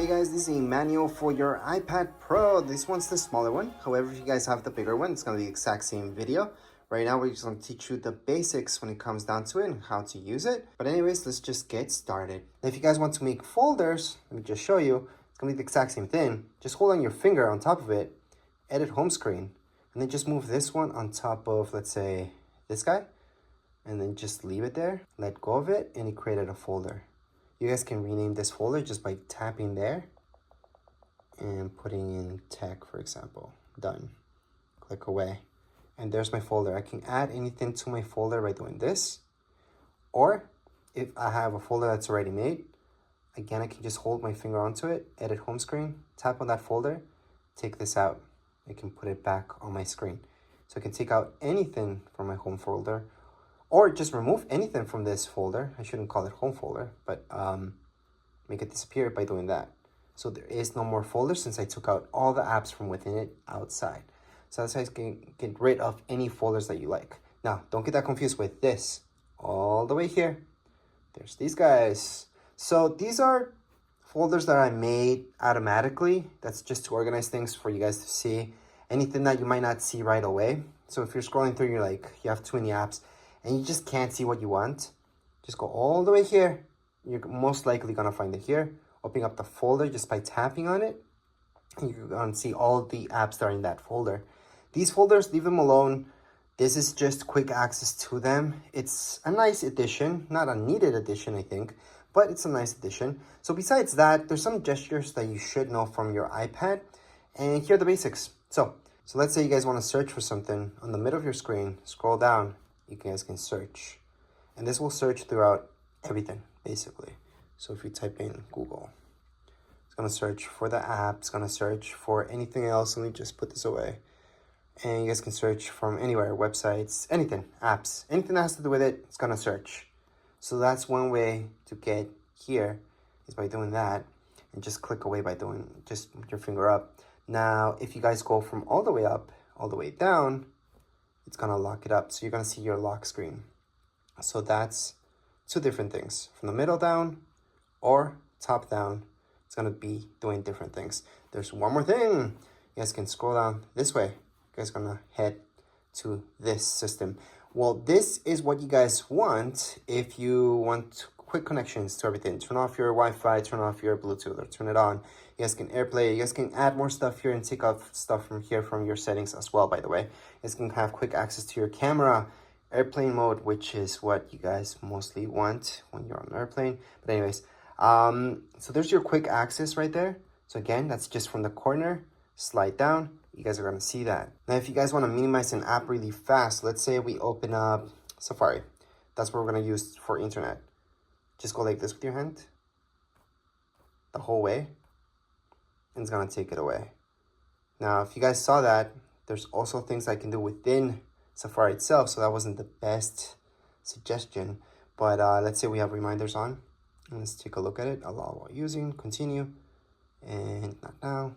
Hey guys, this is a manual for your iPad Pro. This one's the smaller one. However, if you guys have the bigger one, it's going to be the exact same video. Right now, we're just going to teach you the basics when it comes down to it and how to use it. But anyways, let's just get started. Now, if you guys want to make folders, let me just show you. It's going to be the exact same thing. Just hold on your finger on top of it, edit home screen, and then just move this one on top of, let's say, this guy. And then just leave it there, let go of it, and it created a folder. You guys can rename this folder just by tapping there and putting in tech, for example. Done. Click away. And there's my folder. I can add anything to my folder by doing this. Or if I have a folder that's already made, again, I can just hold my finger onto it, edit home screen, tap on that folder, take this out. I can put it back on my screen. So I can take out anything from my home folder, or just remove anything from this folder. I shouldn't call it home folder, but make it disappear by doing that. So there is no more folder since I took out all the apps from within it outside. So that's how you can get rid of any folders that you like. Now, don't get that confused with this. All the way here, there's these guys. So these are folders that I made automatically. That's just to organize things for you guys to see. Anything that you might not see right away. So if you're scrolling through, you're like, you have too many apps, and you just can't see what you want, just go all the way here. You're most likely gonna find it here. Opening up the folder just by tapping on it, and you're gonna see all the apps that are in that folder. These folders, leave them alone. This is just quick access to them. It's a nice addition, not a needed addition, I think, but it's a nice addition. So besides that, there's some gestures that you should know from your iPad, and here are the basics. So let's say you guys wanna search for something on the middle of your screen, scroll down, you guys can search, and this will search throughout everything basically. So if you type in Google, it's gonna search for the app, it's gonna search for anything else. Let me just put this away, and you guys can search from anywhere, websites, anything, apps, anything that has to do with it, it's gonna search. So that's one way to get here, is by doing that, and just click away by doing just your finger up. Now if you guys go from all the way up all the way down, it's gonna lock it up. So you're gonna see your lock screen. So that's two different things. From the middle down or top down, it's gonna be doing different things. There's one more thing. You guys can scroll down this way. You guys are gonna head to this system. Well, this is what you guys want if you want quick connections to everything. Turn off your Wi-Fi, turn off your Bluetooth, or turn it on. You guys can AirPlay. You guys can add more stuff here and take off stuff from here from your settings as well, by the way. You guys can have quick access to your camera, airplane mode, which is what you guys mostly want when you're on an airplane. But anyways, so there's your quick access right there. So again, that's just from the corner. Slide down. You guys are going to see that. Now, if you guys want to minimize an app really fast, let's say we open up Safari. That's what we're going to use for internet. Just go like this with your hand the whole way, and it's going to take it away. Now, if you guys saw that, there's also things I can do within Safari itself, so that wasn't the best suggestion. But let's say we have reminders on, and let's take a look at it. Allow while using, continue, and not now.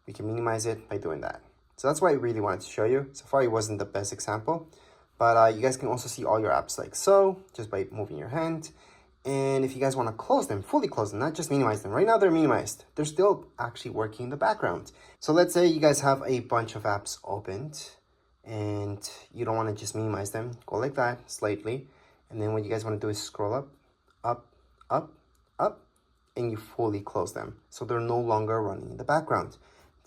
We can minimize it by doing that. So that's why I really wanted to show you. Safari wasn't the best example, but you guys can also see all your apps like so, just by moving your hand. And if you guys want to close them, fully close them, not just minimize them. Right now they're minimized. They're still actually working in the background. So let's say you guys have a bunch of apps opened and you don't want to just minimize them. Go like that, slightly. And then what you guys want to do is scroll up, up, up, up, and you fully close them. So they're no longer running in the background.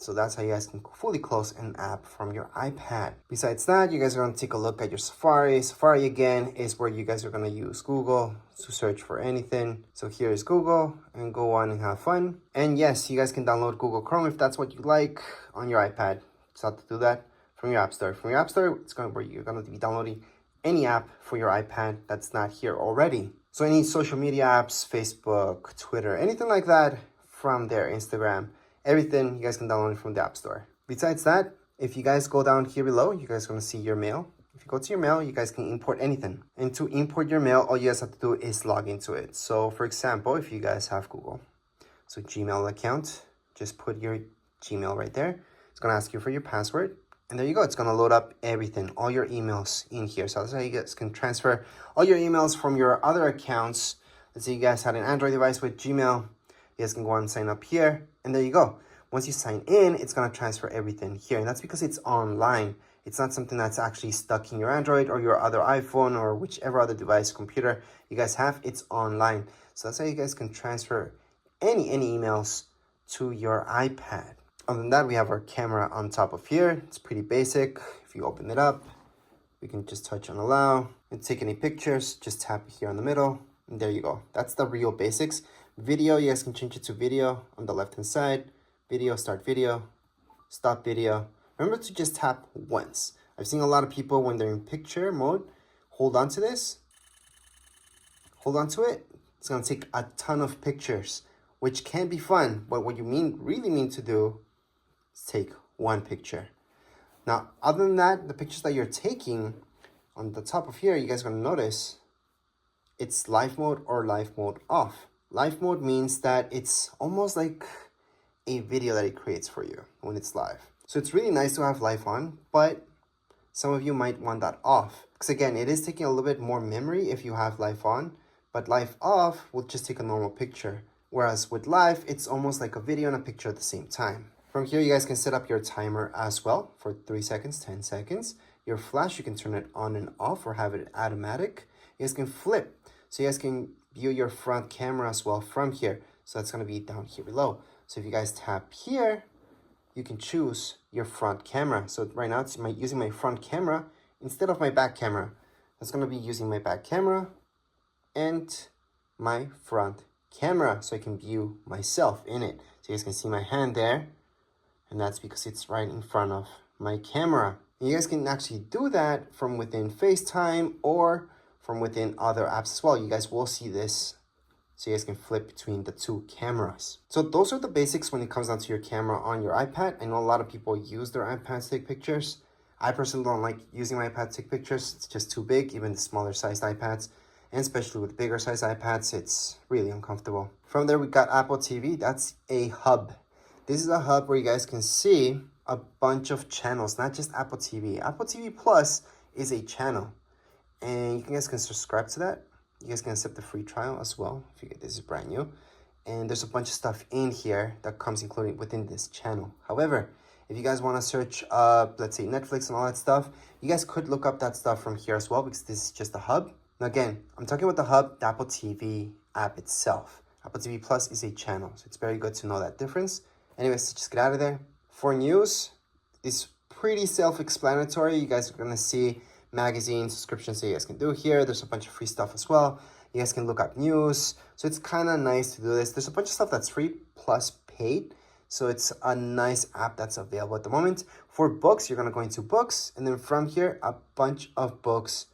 So that's how you guys can fully close an app from your iPad. Besides that, you guys are going to take a look at your Safari. Safari, again, is where you guys are going to use Google to search for anything. So here is Google, and go on and have fun. And yes, you guys can download Google Chrome if that's what you like on your iPad. Just have to do that from your App Store. From your App Store, it's going to where you're going to be downloading any app for your iPad that's not here already. So any social media apps, Facebook, Twitter, anything like that from there, Instagram, everything you guys can download it from the App Store. Besides that, if you guys go down here below, you guys are going to see your mail. If you go to your mail, you guys can import anything. And to import your mail, all you guys have to do is log into it. So for example, if you guys have Google, so Gmail account, just put your Gmail right there. It's going to ask you for your password. And there you go. It's going to load up everything, all your emails in here. So that's how you guys can transfer all your emails from your other accounts. Let's say you guys had an Android device with Gmail. You guys can go on and sign up here, and there you go. Once you sign in, it's going to transfer everything here, and that's because it's online. It's not something that's actually stuck in your Android or your other iPhone or whichever other device, computer you guys have. It's online. So that's how you guys can transfer any emails to your iPad. Other than that, we have our camera on top of here. It's pretty basic. If you open it up, we can just touch on allow and take any pictures. Just tap here in the middle, and there you go. That's the real basics. Video, you guys can change it to video on the left hand side. Video, start video, stop video. Remember to just tap once. I've seen a lot of people when they're in picture mode, hold on to this, hold on to it. It's gonna take a ton of pictures, which can be fun, but what you really mean to do is take one picture. Now, other than that, the pictures that you're taking on the top of here, you guys are gonna notice it's live mode or live mode off. Live mode means that it's almost like a video that it creates for you when it's live. So it's really nice to have live on, but some of you might want that off. Because again, it is taking a little bit more memory if you have live on, but live off will just take a normal picture. Whereas with live, it's almost like a video and a picture at the same time. From here, you guys can set up your timer as well for 3 seconds, 10 seconds. Your flash, you can turn it on and off or have it automatic. You guys can flip. So you guys can view your front camera as well from here. So that's gonna be down here below. So if you guys tap here, you can choose your front camera. So right now it's using my front camera instead of my back camera. That's gonna be using my back camera and my front camera so I can view myself in it. So you guys can see my hand there, and that's because it's right in front of my camera. And you guys can actually do that from within FaceTime or from within other apps as well. You guys will see this, so you guys can flip between the two cameras. So those are the basics when it comes down to your camera on your iPad. I know a lot of people use their iPad to take pictures. I personally don't like using my iPad to take pictures. It's just too big, even the smaller sized iPads. And especially with bigger size iPads, it's really uncomfortable. From there, we got Apple TV. That's a hub. This is a hub where you guys can see a bunch of channels, not just Apple TV. Apple TV Plus is a channel, and you guys can subscribe to that. You guys can accept the free trial as well if you get this is brand new. And there's a bunch of stuff in here that comes included within this channel. However, if you guys want to search up, let's say Netflix and all that stuff, you guys could look up that stuff from here as well, because this is just a hub. Now again, I'm talking about the hub, the Apple TV app itself. Apple TV Plus is a channel, so it's very good to know that difference. Anyways, just get out of there. For news, it's pretty self-explanatory. You guys are going to see magazine subscriptions that you guys can do here. There's a bunch of free stuff as well. You guys can look up news. So it's kind of nice to do this. There's a bunch of stuff that's free plus paid. So it's a nice app that's available at the moment. For books, you're going to go into books. And then from here, a bunch of books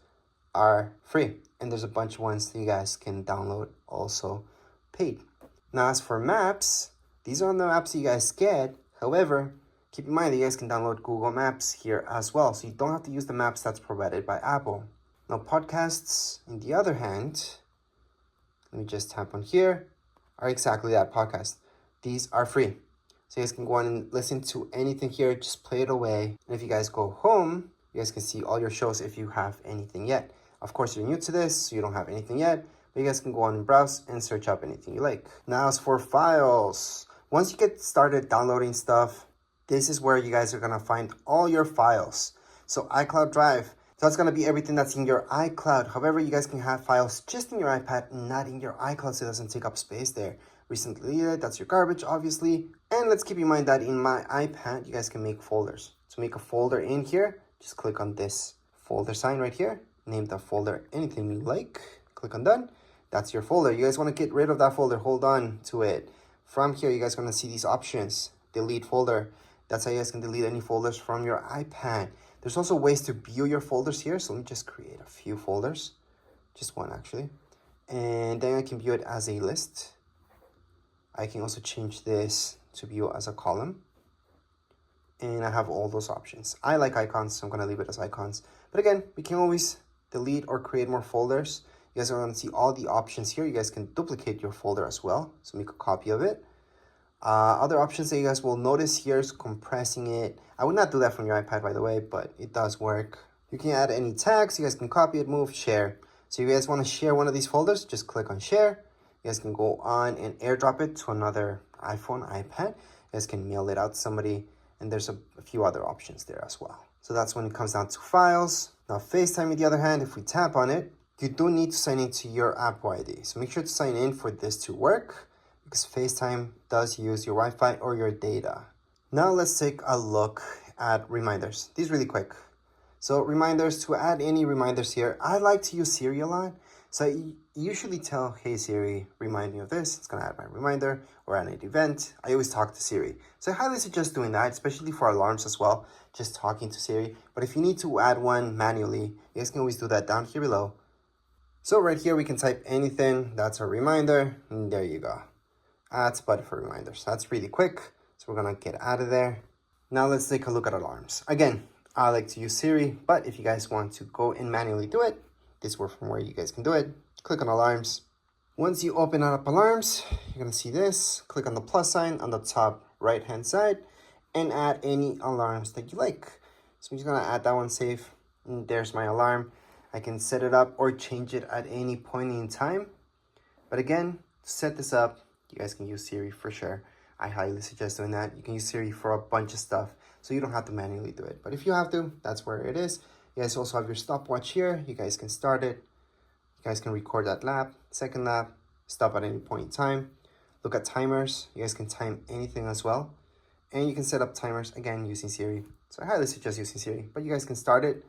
are free. And there's a bunch of ones that you guys can download also paid. Now, as for maps, these are the maps that you guys get. However, keep in mind that you guys can download Google Maps here as well. So you don't have to use the maps that's provided by Apple. Now, podcasts, on the other hand, let me just tap on here, are exactly that, podcast. These are free. So you guys can go on and listen to anything here, just play it away. And if you guys go home, you guys can see all your shows if you have anything yet. Of course, you're new to this, so you don't have anything yet, but you guys can go on and browse and search up anything you like. Now, as for files, once you get started downloading stuff, this is where you guys are gonna find all your files. So iCloud Drive, so that's gonna be everything that's in your iCloud. However, you guys can have files just in your iPad, not in your iCloud, so it doesn't take up space there. Recently deleted, that's your garbage, obviously. And let's keep in mind that in my iPad, you guys can make folders. To make a folder in here, just click on this folder sign right here. Name the folder anything you like. Click on done. That's your folder. You guys want to get rid of that folder, hold on to it. From here, you guys are going to see these options. Delete folder. That's how you guys can delete any folders from your iPad. There's also ways to view your folders here. So let me just create a few folders. Just one, actually. And then I can view it as a list. I can also change this to view as a column. And I have all those options. I like icons, so I'm going to leave it as icons. But again, we can always delete or create more folders. You guys are going to see all the options here. You guys can duplicate your folder as well. So make a copy of it. Other options that you guys will notice here is compressing it. I would not do that from your iPad, by the way, but it does work. You can add any tags. You guys can copy it, move, share. So if you guys want to share one of these folders, just click on share. You guys can go on and airdrop it to another iPhone, iPad. You guys can mail it out to somebody, and there's a few other options there as well. So that's when it comes down to files. Now FaceTime, on the other hand, if we tap on it, you do need to sign into your Apple ID. So make sure to sign in for this to work, because FaceTime does use your Wi-Fi or your data. Now let's take a look at reminders. These really quick. So reminders, to add any reminders here, I like to use Siri a lot. So I usually tell, hey Siri, remind me of this. It's gonna add my reminder, or add an event. I always talk to Siri. So I highly suggest doing that, especially for alarms as well, just talking to Siri. But if you need to add one manually, you guys can always do that down here below. So right here, we can type anything. That's a reminder, and there you go. Add button for reminders. That's really quick. So we're gonna get out of there. Now let's take a look at alarms. Again, I like to use Siri, but if you guys want to go and manually do it, this is from where you guys can do it. Click on alarms. Once you open up alarms, you're gonna see this. Click on the plus sign on the top right-hand side and add any alarms that you like. So I'm just gonna add that one, save, and there's my alarm. I can set it up or change it at any point in time. But again, to set this up, you guys can use Siri for sure. I highly suggest doing that. You can use Siri for a bunch of stuff, so you don't have to manually do it. But if you have to, that's where it is. You guys also have your stopwatch here. You guys can start it. You guys can record that lap, second lap, stop at any point in time. Look at timers. You guys can time anything as well. And you can set up timers, again, using Siri. So I highly suggest using Siri. But you guys can start it,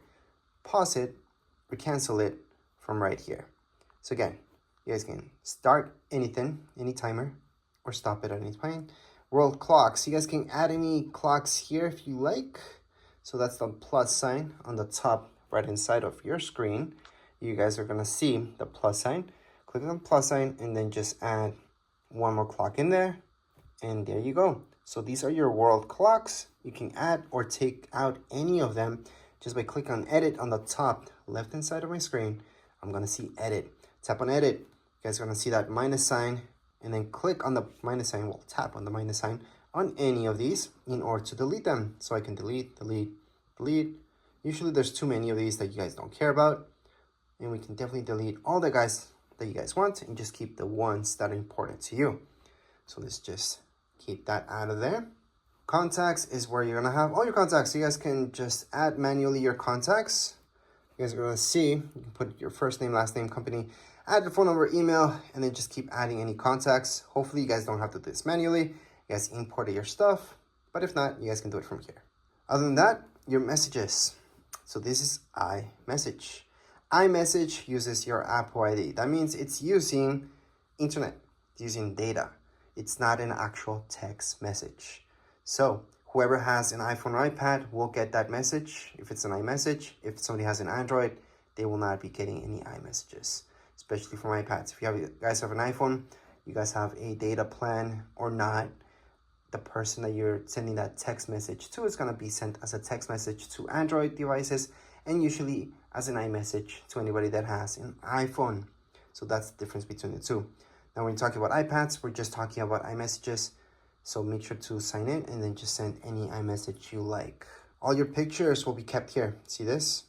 pause it, or cancel it from right here. So again, you guys can start anything, any timer, or stop it at any point. World clocks. You guys can add any clocks here if you like. So that's the plus sign on the top right-hand side of your screen. You guys are gonna see the plus sign. Click on the plus sign and then just add one more clock in there. And there you go. So these are your world clocks. You can add or take out any of them just by clicking on edit on the top left-hand side of my screen. I'm gonna see edit. Tap on edit. You guys are gonna see that minus sign, and then click on the minus sign. Well, tap on the minus sign on any of these in order to delete them. So I can delete, delete, delete. Usually there's too many of these that you guys don't care about. And we can definitely delete all the guys that you guys want and just keep the ones that are important to you. So let's just keep that out of there. Contacts is where you're gonna have all your contacts. So you guys can just add manually your contacts. You guys are gonna see, you can put your first name, last name, company, add your phone number, email, and then just keep adding any contacts. Hopefully you guys don't have to do this manually. You guys import your stuff, but if not, you guys can do it from here. Other than that, your messages. So this is iMessage. iMessage uses your Apple ID. That means it's using internet, it's using data. It's not an actual text message. So whoever has an iPhone or iPad will get that message if it's an iMessage. If somebody has an Android, they will not be getting any iMessages, especially from iPads. If you guys have an iPhone, you guys have a data plan or not, the person that you're sending that text message to is going to be sent as a text message to Android devices, and usually as an iMessage to anybody that has an iPhone. So that's the difference between the two. Now when you're talking about iPads, we're just talking about iMessages. So make sure to sign in and then just send any iMessage you like. All your pictures will be kept here. See this?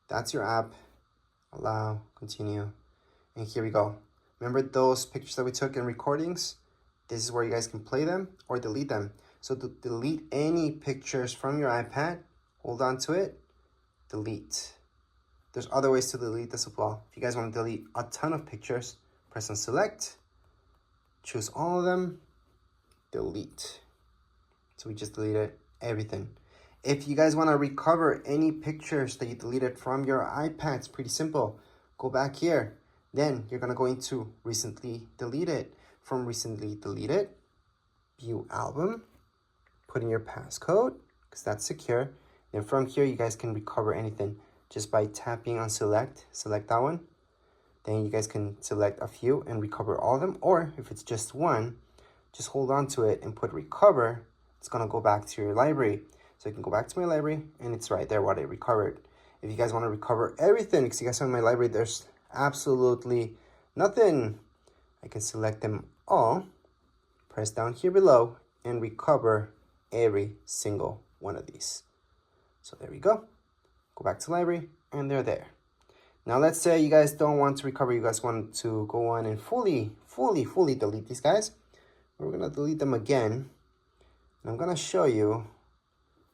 That's your app. Allow, continue. And here we go. Remember those pictures that we took in recordings? This is where you guys can play them or delete them. So to delete any pictures from your iPad, hold on to it, delete. There's other ways to delete this as well. If you guys want to delete a ton of pictures, press on select, choose all of them, delete. So we just deleted everything. If you guys want to recover any pictures that you deleted from your iPad, it's pretty simple. Go back here. Then you're going to go into recently deleted. From recently deleted, view album, put in your passcode because that's secure. Then from here, you guys can recover anything just by tapping on select that one. Then you guys can select a few and recover all of them. Or if it's just one, just hold on to it and put recover. It's going to go back to your library. So you can go back to my library and it's right there what I recovered. If you guys want to recover everything, because you guys have my library, there's absolutely nothing. I can select them all, press down here below, and recover every single one of these. So there we go. Go back to library, and they're there. Now, let's say you guys don't want to recover. You guys want to go on and fully delete these guys. We're going to delete them again. And I'm going to show you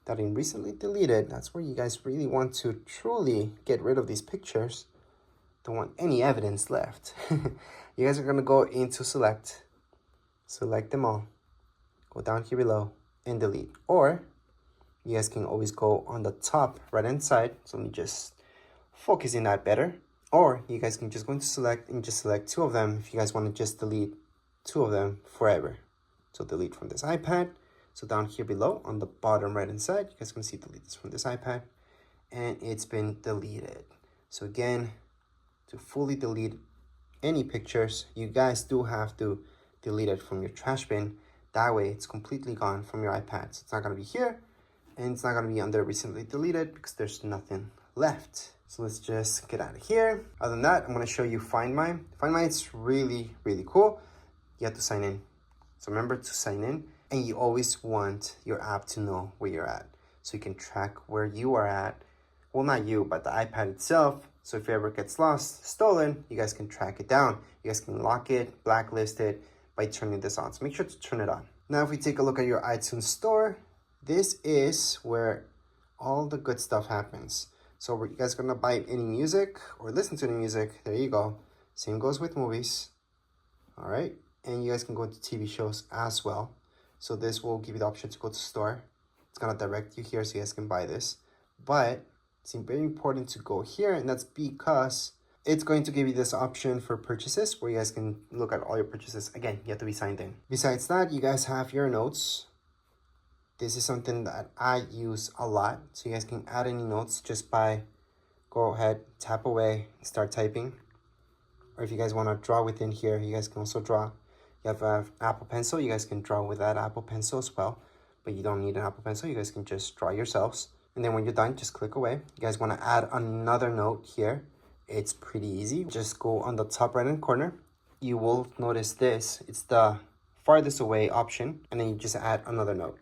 that in recently deleted, that's where you guys really want to truly get rid of these pictures. Don't want any evidence left. You guys are going to go into select them all, go down here below and delete. Or you guys can always go on the top right hand side. So let me just focus in that better. Or you guys can just go into select and just select 2 of them if you guys want to just delete 2 of them forever. So delete from this iPad. So down here below on the bottom right hand side, you guys can see delete this from this iPad, and it's been deleted. So again, to fully delete any pictures, you guys do have to delete it from your trash bin. That way it's completely gone from your iPad. So it's not going to be here, and it's not going to be under recently deleted because there's nothing left. So let's just get out of here. Other than that, I'm going to show you Find My. Find My, it's really cool. You have to sign in. So remember to sign in, and you always want your app to know where you're at, so you can track where you are at. Well, not you, but the iPad itself. So if it ever gets lost, stolen, you guys can track it down. You guys can lock it, blacklist it by turning this on. So make sure to turn it on. Now, if we take a look at your iTunes store, this is where all the good stuff happens. So you guys are gonna buy any music or listen to any music, there you go. Same goes with movies, all right? And you guys can go to TV shows as well. So this will give you the option to go to store. It's gonna direct you here so you guys can buy this. But it's very important to go here, and that's because it's going to give you this option for purchases where you guys can look at all your purchases. Again, you have to be signed in. Besides that, you guys have your notes. This is something that I use a lot. So you guys can add any notes just by go ahead, tap away, start typing. Or if you guys want to draw within here, you guys can also draw. You have an Apple Pencil, you guys can draw with that Apple Pencil as well. But you don't need an Apple Pencil, you guys can just draw yourselves. And then when you're done, just click away. You guys want to add another note here. It's pretty easy. Just go on the top right hand corner. You will notice this. It's the farthest away option. And then you just add another note.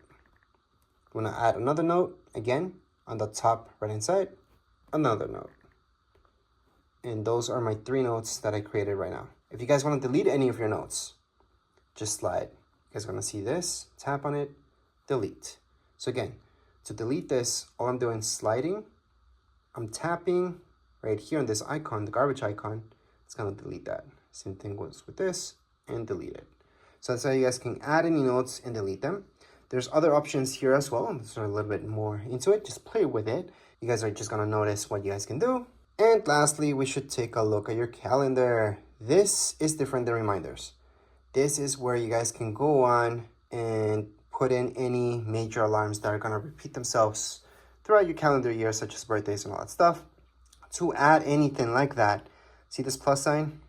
You want to add another note, again, on the top right hand side, another note. And those are my 3 notes that I created right now. If you guys want to delete any of your notes, just slide. You guys are going to see this, tap on it, delete. So again, to delete this, all I'm doing is sliding. I'm tapping right here on this icon, the garbage icon. It's going to delete that. Same thing goes with this, and delete it. So that's how you guys can add any notes and delete them. There's other options here as well. I'm just a little bit more into it. Just play with it. You guys are just going to notice what you guys can do. And lastly, we should take a look at your calendar. This is different than reminders. This is where you guys can go on and put in any major alarms that are going to repeat themselves throughout your calendar year, such as birthdays and all that stuff. To add anything like that, see this plus sign?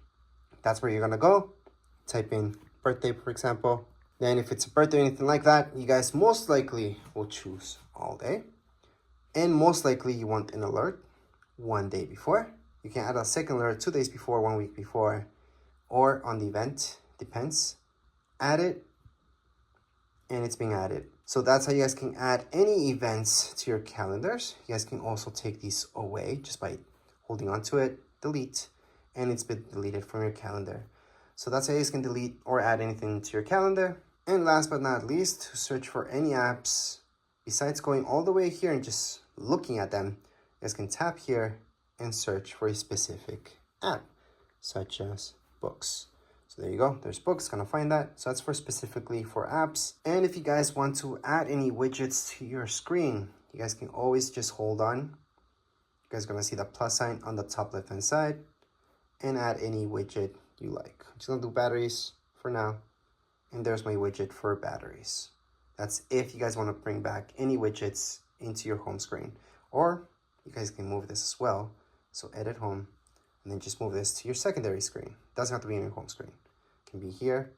That's where you're going to go. Type in birthday, for example. Then if it's a birthday or anything like that, you guys most likely will choose all day. And most likely you want an alert 1 day before. You can add a second alert 2 days before, 1 week before, or on the event, depends. Add it, and it's being added. So that's how you guys can add any events to your calendars. You guys can also take these away just by holding onto it, delete, and it's been deleted from your calendar. So that's how you guys can delete or add anything to your calendar. And last but not least, to search for any apps, besides going all the way here and just looking at them, you guys can tap here and search for a specific app, such as books. So there you go, there's books, gonna find that. So that's for specifically for apps. And if you guys want to add any widgets to your screen, you guys can always just hold on. You guys are gonna see the plus sign on the top left hand side and add any widget you like. I'm just gonna do batteries for now. And there's my widget for batteries. That's if you guys want to bring back any widgets into your home screen. Or you guys can move this as well. So edit home, and then just move this to your secondary screen. Doesn't have to be in your home screen. It can be here.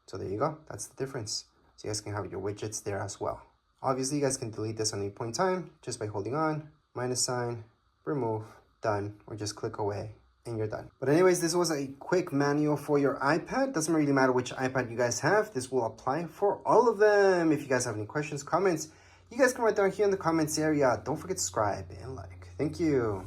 So there you go. That's the difference. So you guys can have your widgets there as well. Obviously, you guys can delete this at any point in time just by holding on, minus sign, remove, done, or just click away. And you're done. But anyways, this was a quick manual for your iPad. Doesn't really matter which iPad you guys have. This will apply for all of them. If you guys have any questions, comments, you guys can write down here in the comments area. Don't forget to subscribe and like. Thank you.